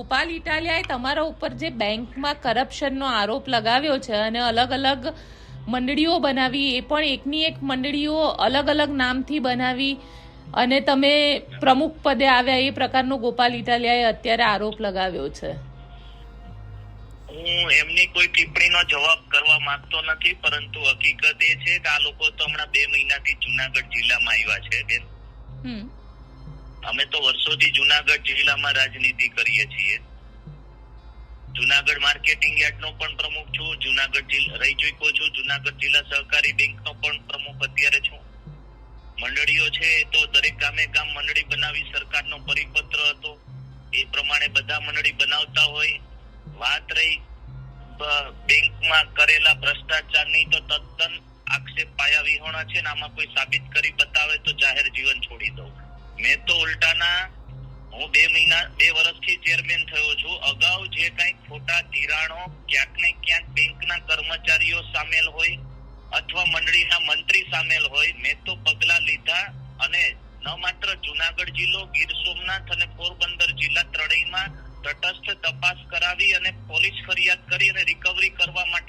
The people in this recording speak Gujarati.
ગોપાલ ઇટાલિયાએ તમારા ઉપર જે બેંકમાં કરપ્શનનો આરોપ લગાવ્યો છે અને અલગ અલગ મંડળીઓ બનાવી, એ પણ એકની એક મંડળીઓ અલગ અલગ નામથી બનાવી અને તમે પ્રમુખ પદે આવ્યા, એ પ્રકારનો ગોપાલ ઇટાલિયાએ અત્યારે આરોપ લગાવ્યો છે. હું એમની કોઈ ટિપ્પણીનો જવાબ કરવા માંગતો નથી, પરંતુ હકીકત એ છે કે આ લોકો તો હમણાં 2 મહિનાથી જુનાગઢ જિલ્લામાં આવ્યા છે બેન. અમે તો વર્ષોથી જુનાગઢ જિલ્લામાં રાજનીતિ કરીએ છીએ. જુનાગઢ માર્કેટિંગ યાર્ડનો પણ પ્રમુખ છું, જુનાગઢ રહી ચૂક્યો છું, જુનાગઢ જિલ્લા સહકારી બેંકનો પણ પ્રમુખ અત્યારે છું. મંડળીઓ છે એ તો દરેક ગામે ગામ મંડળી બનાવી સરકારનો પરિપત્ર હતો, એ પ્રમાણે બધા મંડળી બનાવતા હોય. વાત રહી બેંકમાં કરેલા ભ્રષ્ટાચારની, તો તદ્દન આક્ષેપ પાયા વિહોણા છે ને આમાં કોઈ સાબિત કરી બતાવે તો જાહેર જીવન છોડી દઉં. મેં તો ઉલટાના, હું 2 વર્ષથી ચેરમેન થયો છું. અગાઉ જે કઈ ખોટા ધિરાણો ક્યાંક ને ક્યાંક બેંકના કર્મચારીઓ સામેલ હોય અથવા મંડળીના મંત્રી સામેલ હોય, મેં તો પગલા લીધા અને ન માત્ર જુનાગઢ જિલ્લો, ગીર સોમનાથ અને પોરબંદર જિલ્લા ત્રણેયમાં તટસ્થ તપાસ કરાવી અને પોલીસ ફરિયાદ કરી અને રિકવરી કરવા માટે